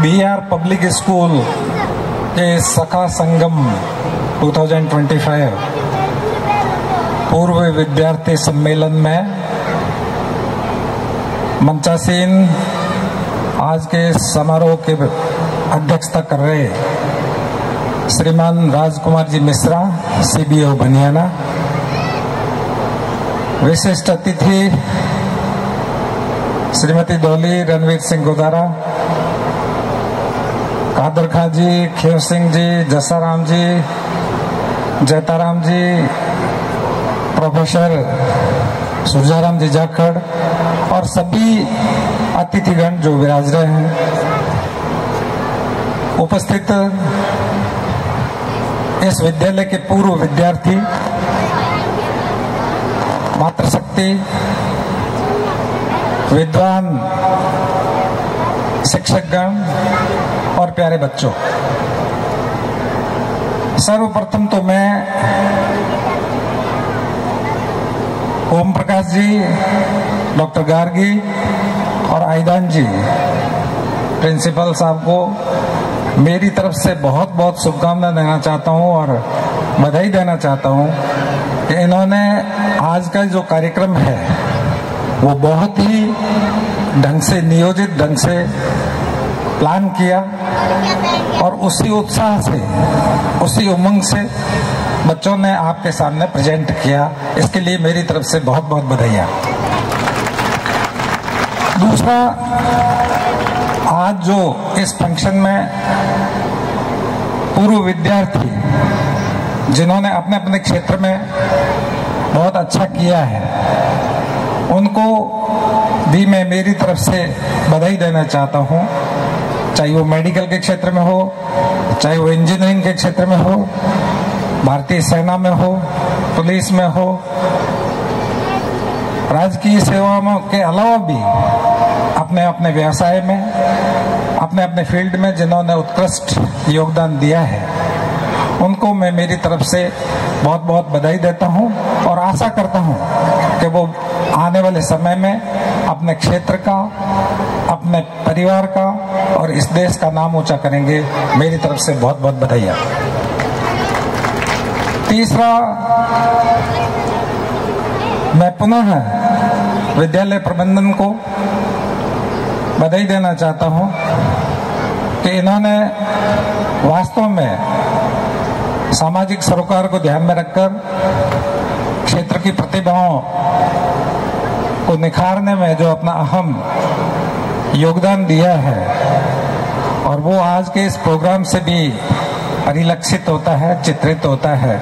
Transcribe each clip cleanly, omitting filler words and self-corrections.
BR public school के सखा संगम 2025 पूर्व विद्यार्थी सम्मेलन में मंचासीन आज के समारोह के अध्यक्षता कर रहे श्रीमान राजकुमार जी मिश्रा, CBO बनियाना, विशिष्ट अतिथि श्रीमती डोली रणवीर सिंह गोदारा, कादर खां जी, खेव सिंह जी, जसाराम जी, जयताराम जी, प्रोफेसर सुरजाराम जी जाखड़ और सभी अतिथिगण जो विराज रहे हैं, उपस्थित इस विद्यालय के पूर्व विद्यार्थी, मातृशक्ति, विद्वान शिक्षकगण और प्यारे बच्चों, सर्वप्रथम तो मैं ओम प्रकाश जी, डॉक्टर गार्गी और आइदान जी प्रिंसिपल साहब को मेरी तरफ से बहुत बहुत शुभकामनाएं देना चाहता हूं और बधाई देना चाहता हूं कि इन्होंने आज का जो कार्यक्रम है वो बहुत ही ढंग से, नियोजित ढंग से प्लान किया और उसी उत्साह से, उसी उमंग से बच्चों ने आपके सामने प्रेजेंट किया। इसके लिए मेरी तरफ से बहुत बहुत बधाइयाँ। दूसरा, आज जो इस फंक्शन में पूर्व विद्यार्थी जिन्होंने अपने अपने क्षेत्र में बहुत अच्छा किया है, उनको भी मैं मेरी तरफ से बधाई देना चाहता हूं, चाहे वो मेडिकल के क्षेत्र में हो, चाहे वो इंजीनियरिंग के क्षेत्र में हो, भारतीय सेना में हो, पुलिस में हो, राजकीय सेवाओं के अलावा भी अपने अपने व्यवसाय में, अपने अपने फील्ड में जिन्होंने उत्कृष्ट योगदान दिया है, उनको मैं मेरी तरफ से बहुत बहुत बधाई देता हूं और आशा करता हूं कि वो आने वाले समय में अपने क्षेत्र का, अपने परिवार का और इस देश का नाम ऊंचा करेंगे। मेरी तरफ से बहुत बहुत बधाइयाँ। तीसरा, मैं पुनः विद्यालय प्रबंधन को बधाई देना चाहता हूं कि इन्होंने वास्तव में सामाजिक सरोकार को ध्यान में रखकर क्षेत्र की प्रतिभाओं को निखारने में जो अपना अहम योगदान दिया है और वो आज के इस प्रोग्राम से भी परिलक्षित होता है, चित्रित होता है।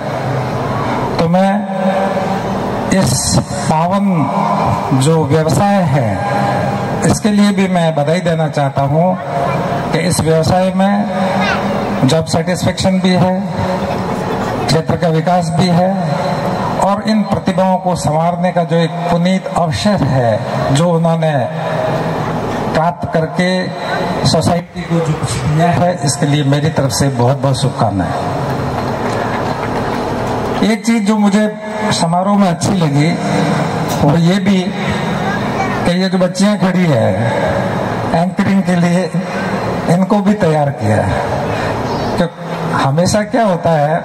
तो मैं इस पावन जो व्यवसाय है इसके लिए भी मैं बधाई देना चाहता हूं कि इस व्यवसाय में जॉब सेटिस्फेक्शन भी है, क्षेत्र का विकास भी है और इन प्रतिभाओं को संवारने का जो एक पुनीत अवसर है जो उन्होंने प्राप्त करके सोसाइटी को जो दिया है, इसके लिए मेरी तरफ से बहुत बहुत शुभकामनाएं। एक चीज जो मुझे समारोह में अच्छी लगी वो ये भी कि ये जो बच्चियां खड़ी है एंकरिंग के लिए, इनको भी तैयार किया है। तो हमेशा क्या होता है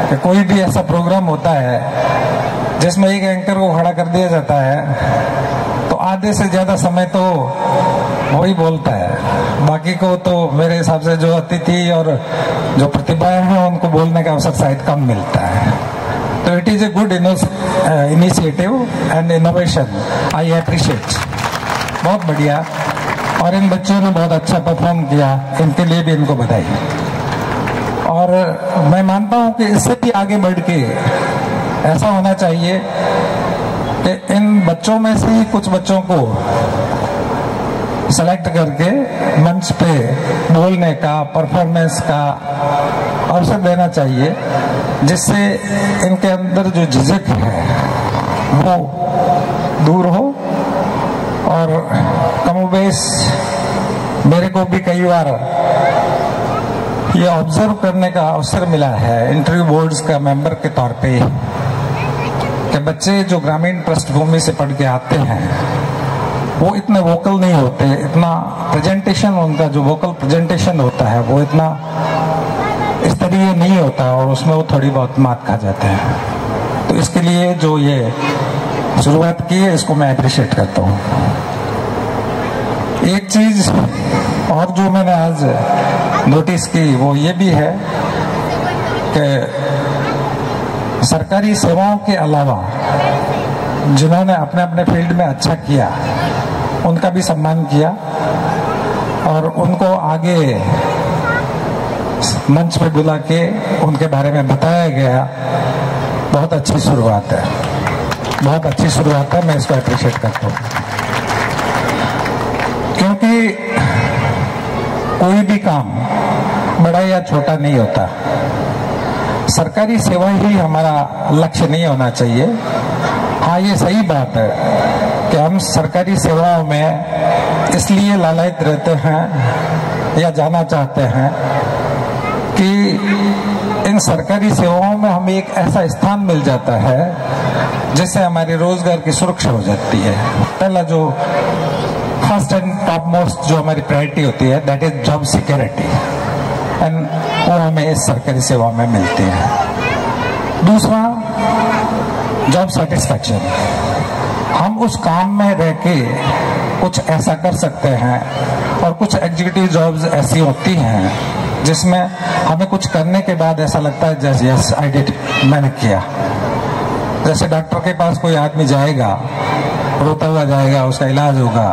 कि कोई भी ऐसा प्रोग्राम होता है जिसमें एक एंकर को खड़ा कर दिया जाता है तो आधे से ज्यादा समय तो वही बोलता है, बाकी को तो मेरे हिसाब से जो अतिथि और जो प्रतिभाएं हैं उनको बोलने का अवसर शायद कम मिलता है। तो it is a good initiative and innovation, I appreciate. बहुत बढ़िया, और इन बच्चों ने बहुत अच्छा परफॉर्म किया, इनके लिए भी इनको बधाई। और मैं मानता हूं कि इससे भी आगे बढ़ के ऐसा होना चाहिए कि इन बच्चों में से ही कुछ बच्चों को सेलेक्ट करके मंच पे बोलने का, परफॉर्मेंस का अवसर देना चाहिए, जिससे इनके अंदर जो झिझक है वो दूर हो। और कमोबेश मेरे को भी कई बार ये ऑब्जर्व करने का अवसर मिला है इंटरव्यू बोर्ड्स का मेंबर के तौर पे कि बच्चे जो ग्रामीण पृष्ठभूमि से पढ़ के आते हैं वो इतने वोकल नहीं होते, इतना प्रेजेंटेशन उनका जो वोकल प्रेजेंटेशन होता है वो इतना इस तरीके नहीं होता और उसमें वो थोड़ी बहुत मात खा जाते हैं। तो इसके लिए जो ये शुरुआत की है इसको मैं अप्रिशिएट करता हूँ। एक चीज और जो मैंने आज नोटिस की वो ये भी है कि सरकारी सेवाओं के अलावा जिन्होंने अपने अपने फील्ड में अच्छा किया उनका भी सम्मान किया और उनको आगे मंच पे बुला के उनके बारे में बताया गया। बहुत अच्छी शुरुआत है, बहुत अच्छी शुरुआत है, मैं इसको अप्रिशिएट करता हूँ। क्योंकि कोई भी काम बड़ा या छोटा नहीं होता। सरकारी सेवा ही हमारा लक्ष्य नहीं होना चाहिए। हाँ, ये सही बात है कि हम सरकारी सेवाओं में इसलिए लालायित रहते हैं या जाना चाहते हैं कि इन सरकारी सेवाओं में हमें एक ऐसा स्थान मिल जाता है जिससे हमारे रोजगार की सुरक्षा हो जाती है। पहला जो फर्स्ट एंड टॉप मोस्ट जो हमारी प्रायोरिटी होती है that is job security, and वो हमें इस सरकारी सेवा में मिलती है। दूसरा, जॉब सेटिस्फैक्शन। हम उस काम में रह के कुछ ऐसा कर सकते हैं और कुछ एग्जीक्यूटिव जॉब्स ऐसी होती हैं जिसमें हमें कुछ करने के बाद ऐसा लगता है जैसे यस आई डिड, मैंने किया। जैसे डॉक्टर के पास कोई आदमी जाएगा, रोता हुआ जाएगा, उसका इलाज होगा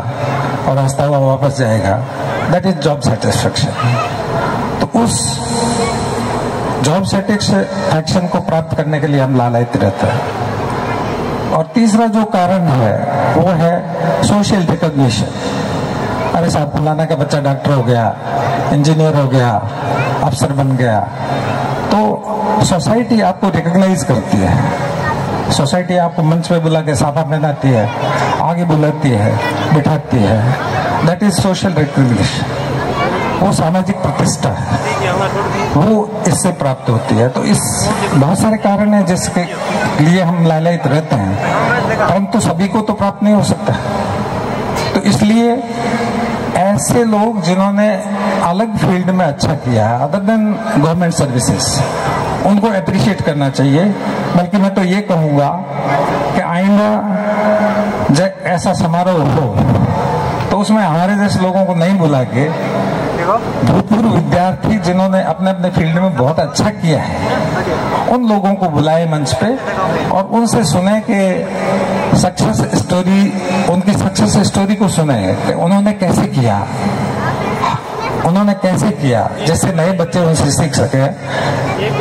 और हंसता हुआ वापस जाएगा, दैट इज जॉब सेटिस्फैक्शन। तो उस जॉब सेटिस्फैक्शन को प्राप्त करने के लिए हम लालायित रहते हैं। और तीसरा जो कारण है वो है सोशल रिकॉग्निशन। अरे साहब, फलाना का बच्चा डॉक्टर हो गया, इंजीनियर हो गया, अफसर बन गया, तो सोसाइटी आपको रिकॉग्नाइज करती है। सोसाइटी आपको मंच पे बुला के साफा पहनाती है, आगे बुलाती है, बिठाती है। That is social recognition. वो सामाजिक प्रतिष्ठा है, वो इससे प्राप्त होती है। तो इस बहुत सारे कारण हैं जिसके लिए हम लालायित रहते हैं, परंतु सभी को तो प्राप्त नहीं हो सकता। तो इसलिए ऐसे लोग जिन्होंने अलग फील्ड में अच्छा किया अदर देन गवर्नमेंट सर्विसेज, उनको अप्रिशिएट करना चाहिए। बल्कि मैं तो ये कहूँगा कि आइंदा जब ऐसा समारोह हो तो उसमें हमारे जैसे लोगों को नहीं बुला के भूतपूर्व विद्यार्थी जिन्होंने अपने अपने फील्ड में बहुत अच्छा किया है उन लोगों को बुलाए मंच पे और उनसे सुने कि सक्सेस स्टोरी, उनकी सक्सेस स्टोरी को सुने कि उन्होंने कैसे किया, उन्होंने कैसे किया, जिससे नए बच्चे उनसे सीख सके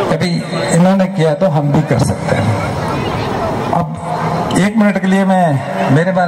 कभी इन्होंने किया तो हम भी कर सकते हैं। अब 1 मिनट के लिए मैं मेरे बारे में